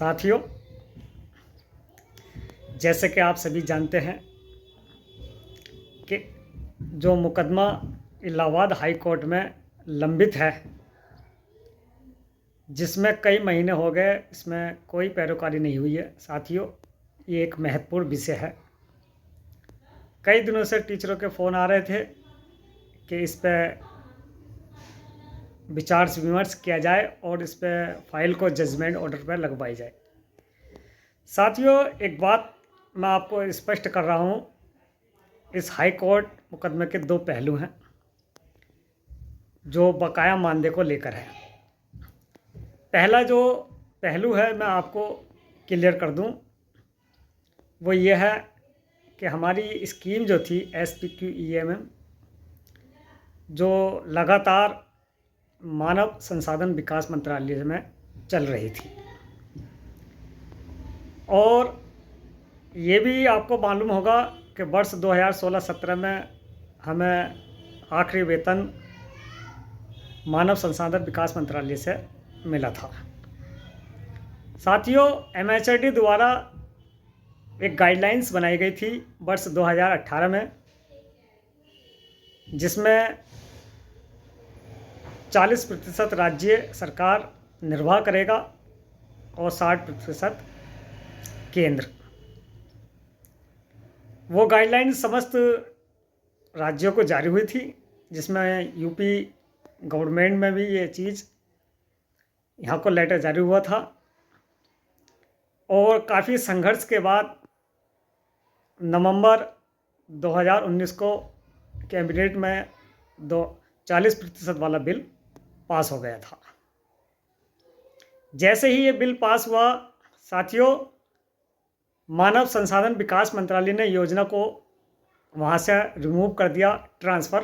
साथियों, जैसे कि आप सभी जानते हैं कि जो मुकदमा इलाहाबाद हाई कोर्ट में लंबित है, जिसमें कई महीने हो गए, इसमें कोई पैरोकारी नहीं हुई है। साथियों, ये एक महत्वपूर्ण विषय है। कई दिनों से टीचरों के फ़ोन आ रहे थे कि इस पे विचार विमर्श किया जाए और इस पे फाइल को जजमेंट ऑर्डर पर लगवाई जाए। साथियों, एक बात मैं आपको स्पष्ट कर रहा हूँ, इस हाई कोर्ट मुकदमे के दो पहलू हैं जो बकाया मानदेय को लेकर है। पहला जो पहलू है मैं आपको क्लियर कर दूं, वो ये है कि हमारी स्कीम जो थी SPQEMM, जो लगातार मानव संसाधन विकास मंत्रालय में चल रही थी, और ये भी आपको मालूम होगा कि वर्ष 2016-17 में हमें आखिरी वेतन मानव संसाधन विकास मंत्रालय से मिला था। साथियों, MHRD द्वारा एक गाइडलाइंस बनाई गई थी वर्ष 2018 में, जिसमें 40% राज्य सरकार निर्वाह करेगा और 60% केंद्र। वो गाइडलाइंस समस्त राज्यों को जारी हुई थी, जिसमें यूपी गवर्नमेंट में भी ये चीज़, यहाँ को लेटर जारी हुआ था। और काफ़ी संघर्ष के बाद नवंबर 2019 को कैबिनेट में 40% वाला बिल पास हो गया था। जैसे ही ये बिल पास हुआ, साथियों, मानव संसाधन विकास मंत्रालय ने योजना को वहाँ से रिमूव कर दिया, ट्रांसफ़र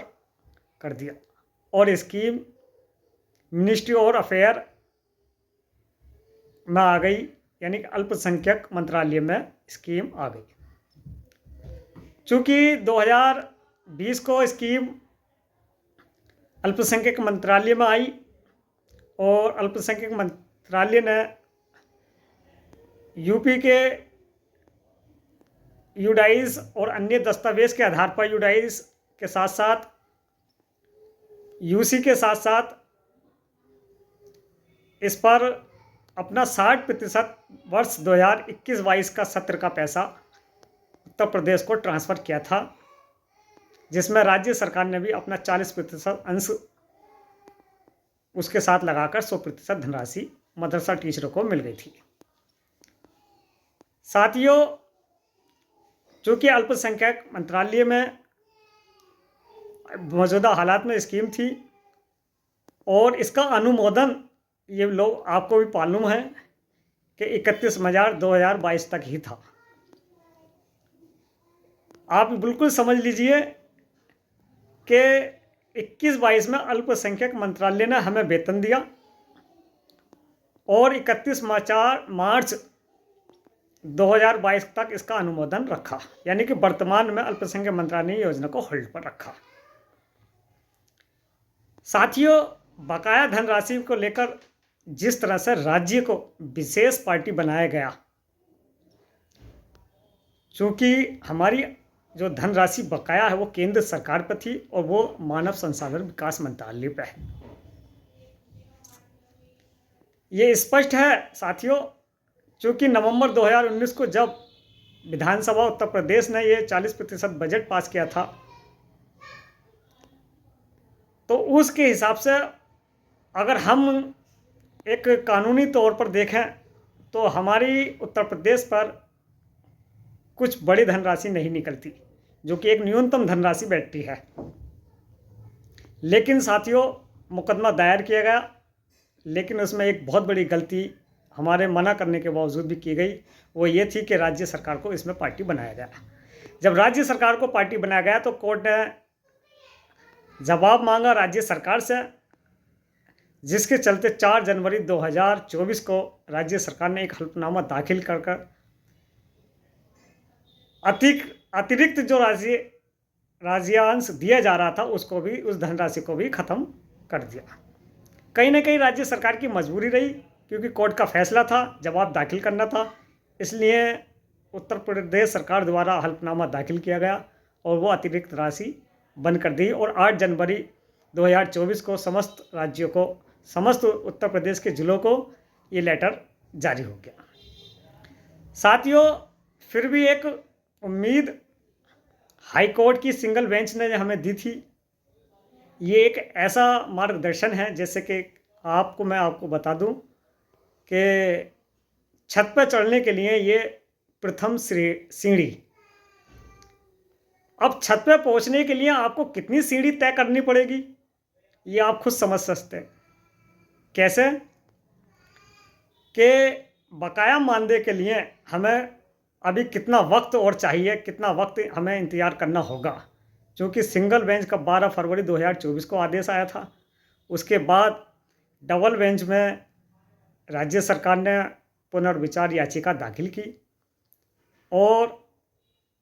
कर दिया, और स्कीम मिनिस्ट्री और अफेयर में आ गई, यानी कि अल्पसंख्यक मंत्रालय में स्कीम आ गई। चूँकि 2020 को स्कीम अल्पसंख्यक मंत्रालय में आई और अल्पसंख्यक मंत्रालय ने यूपी के यूडाइस और अन्य दस्तावेज के आधार पर यूडाइस के साथ साथ यूसी के साथ साथ इस पर अपना 60% वर्ष 2021-22 का सत्र का पैसा उत्तर प्रदेश को ट्रांसफ़र किया था, जिसमें राज्य सरकार ने भी अपना 40% अंश उसके साथ लगाकर 100% धनराशि मदरसा टीचरों को मिल गई थी। साथियों, चूँकि अल्पसंख्यक मंत्रालय में मौजूदा हालात में स्कीम थी और इसका अनुमोदन ये लोग आपको भी मालूम है कि 31 मार्च 2022 तक ही था। आप बिल्कुल समझ लीजिए कि 21-22 में अल्पसंख्यक मंत्रालय ने हमें वेतन दिया और 31 मार्च 2022 तक इसका अनुमोदन रखा, यानी कि वर्तमान में अल्पसंख्यक मंत्रालय ने योजना को होल्ड पर रखा। साथियों, बकाया धनराशि को लेकर जिस तरह से राज्य को विशेष पार्टी बनाया गया, चूँकि हमारी जो धनराशि बकाया है वो केंद्र सरकार पर थी और वो मानव संसाधन विकास मंत्रालय पर है। ये स्पष्ट है साथियों, चूँकि नवंबर 2019 को जब विधानसभा उत्तर प्रदेश ने ये 40% बजट पास किया था, तो उसके हिसाब से अगर हम एक कानूनी तौर पर देखें तो हमारी उत्तर प्रदेश पर कुछ बड़ी धनराशि नहीं निकलती, जो कि एक न्यूनतम धनराशि बैठती है। लेकिन साथियों, मुकदमा दायर किया गया, लेकिन उसमें एक बहुत बड़ी गलती हमारे मना करने के बावजूद भी की गई। वो ये थी कि राज्य सरकार को इसमें पार्टी बनाया गया। जब राज्य सरकार को पार्टी बनाया गया तो कोर्ट ने जवाब मांगा राज्य सरकार से, जिसके चलते 4 जनवरी 2024 को राज्य सरकार ने एक हल्फनामा दाखिल कर अतिरिक्त जो राज्यांश दिया जा रहा था उसको भी, उस धनराशि को भी ख़त्म कर दिया। कहीं ना कहीं राज्य सरकार की मजबूरी रही क्योंकि कोर्ट का फैसला था, जवाब दाखिल करना था, इसलिए उत्तर प्रदेश सरकार द्वारा हल्फनामा दाखिल किया गया और वो अतिरिक्त राशि बंद कर दी। और 8 जनवरी 2024 को समस्त राज्यों को, समस्त उत्तर प्रदेश के जिलों को ये लेटर जारी हो गया। साथियों, फिर भी एक उम्मीद हाई कोर्ट की सिंगल बेंच ने हमें दी थी। ये एक ऐसा मार्गदर्शन है, जैसे कि मैं आपको बता दूं कि छत पर चढ़ने के लिए ये प्रथम सीढ़ी। अब छत पे पहुंचने के लिए आपको कितनी सीढ़ी तय करनी पड़ेगी, ये आप खुद समझ सकते हैं। कैसे कि बकाया मानदेय के लिए हमें अभी कितना वक्त और चाहिए, कितना वक्त हमें इंतज़ार करना होगा, क्योंकि सिंगल बेंच का 12 फरवरी 2024 को आदेश आया था। उसके बाद डबल बेंच में राज्य सरकार ने पुनर्विचार याचिका दाखिल की और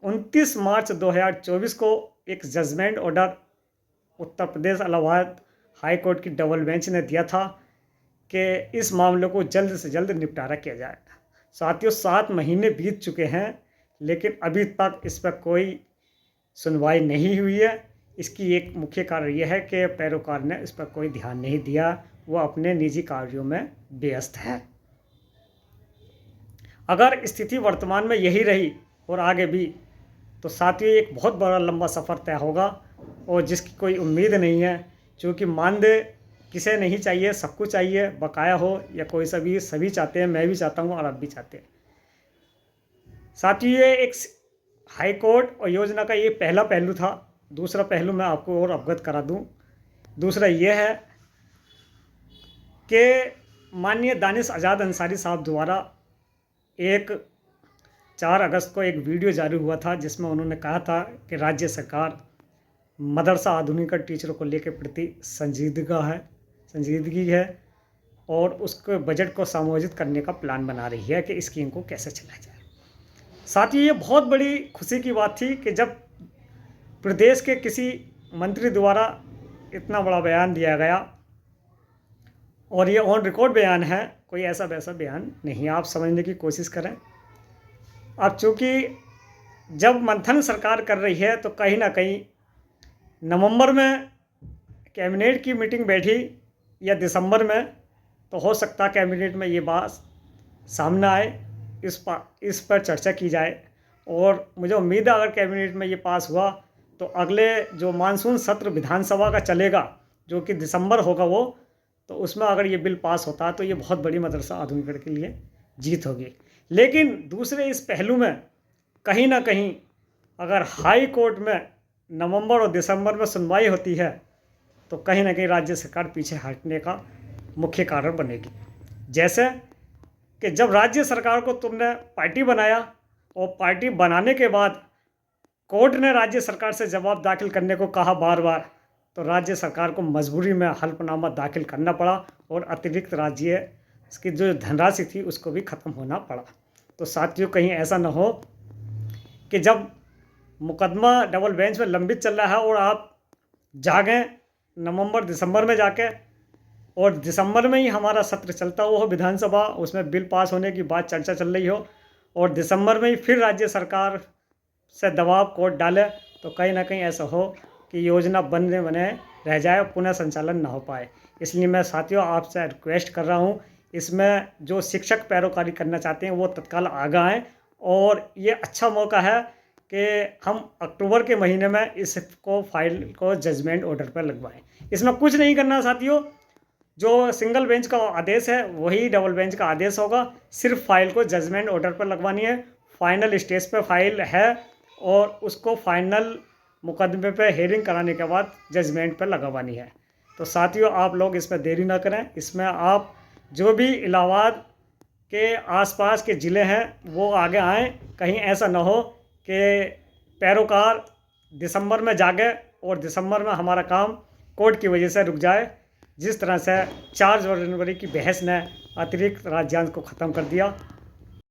29 मार्च 2024 को एक judgement order Uttar Pradesh Allahabad high court की डबल बेंच ने दिया था कि इस मामले को जल्द से जल्द निपटारा किया जाए। साथियों, 7 महीने बीत चुके हैं, लेकिन अभी तक इस पर कोई सुनवाई नहीं हुई है। इसकी एक मुख्य कारण यह है कि पैरोकार ने इस पर कोई ध्यान नहीं दिया, वो अपने निजी कार्यों में व्यस्त है। अगर स्थिति वर्तमान में यही रही और आगे भी, तो साथियों एक बहुत बड़ा लंबा सफ़र तय होगा और जिसकी कोई उम्मीद नहीं है, क्योंकि मानदेय किसे नहीं चाहिए, सबको चाहिए, बकाया हो या कोई सभी चाहते हैं। मैं भी चाहता हूँ और आप भी चाहते हैं। साथियों, ये एक हाई कोर्ट और योजना का ये पहला पहलू था। दूसरा पहलू मैं आपको और अवगत करा दूँ। दूसरा ये है कि माननीय दानिश आज़ाद अंसारी साहब द्वारा एक 4 अगस्त को एक वीडियो जारी हुआ था, जिसमें उन्होंने कहा था कि राज्य सरकार मदरसा आधुनिकीकरण टीचरों को लेकर प्रति संजीदगी है और उसके बजट को समायोजित करने का प्लान बना रही है कि स्कीम को कैसे चलाया जाए। साथियों, ये बहुत बड़ी खुशी की बात थी कि जब प्रदेश के किसी मंत्री द्वारा इतना बड़ा बयान दिया गया, और ये ऑन रिकॉर्ड बयान है, कोई ऐसा वैसा बयान नहीं। आप समझने की कोशिश करें। अब चूँकि जब मंथन सरकार कर रही है, तो कहीं ना कहीं नवंबर में कैबिनेट की मीटिंग बैठी या दिसंबर में, तो हो सकता है कैबिनेट में ये बात सामने आए, इस पर चर्चा की जाए। और मुझे उम्मीद है अगर कैबिनेट में ये पास हुआ, तो अगले जो मानसून सत्र विधानसभा का चलेगा, जो कि दिसंबर होगा तो उसमें अगर ये बिल पास होता है, तो ये बहुत बड़ी मदरसा आधुनिकीकरण के लिए जीत होगी। लेकिन दूसरे इस पहलू में कहीं ना कहीं अगर हाई कोर्ट में नवंबर और दिसंबर में सुनवाई होती है, तो कहीं ना कहीं राज्य सरकार पीछे हटने का मुख्य कारण बनेगी। जैसे कि जब राज्य सरकार को तुमने पार्टी बनाया और पार्टी बनाने के बाद कोर्ट ने राज्य सरकार से जवाब दाखिल करने को कहा बार बार, तो राज्य सरकार को मजबूरी में हल्फनामा दाखिल करना पड़ा और अतिरिक्त राज्य की जो धनराशि थी उसको भी ख़त्म होना पड़ा। तो साथियों, कहीं ऐसा न हो कि जब मुकदमा डबल बेंच में लंबित चल रहा है और आप जागें नवंबर दिसंबर में जाके, और दिसंबर में ही हमारा सत्र चलता हुआ हो विधानसभा, उसमें बिल पास होने की बात चर्चा चल रही हो, और दिसंबर में ही फिर राज्य सरकार से दबाव कोर्ट डाले, तो कहीं ना कहीं ऐसा हो कि योजना बने रह जाए, पुनः संचालन ना हो पाए। इसलिए मैं साथियों आपसे रिक्वेस्ट कर रहा हूँ, इसमें जो शिक्षक पैरोकारी करना चाहते हैं वो तत्काल आगे आएँ, और ये अच्छा मौका है कि हम अक्टूबर के महीने में इसको फाइल को जजमेंट ऑर्डर पर लगवाएं। इसमें कुछ नहीं करना साथियों, जो सिंगल बेंच का आदेश है वही डबल बेंच का आदेश होगा, सिर्फ फाइल को जजमेंट ऑर्डर पर लगवानी है। फाइनल स्टेज पे फाइल है और उसको फाइनल मुकदमे पे हेयरिंग कराने के बाद जजमेंट पर लगवानी है। तो साथियों, आप लोग इसमें देरी ना करें। इसमें आप जो भी इलाहाबाद के आसपास के ज़िले हैं वो आगे आएँ। कहीं ऐसा ना हो कि पैरोकार दिसंबर में जागे और दिसंबर में हमारा काम कोर्ट की वजह से रुक जाए, जिस तरह से 4 जनवरी की बहस ने अतिरिक्त राज्यांश को ख़त्म कर दिया।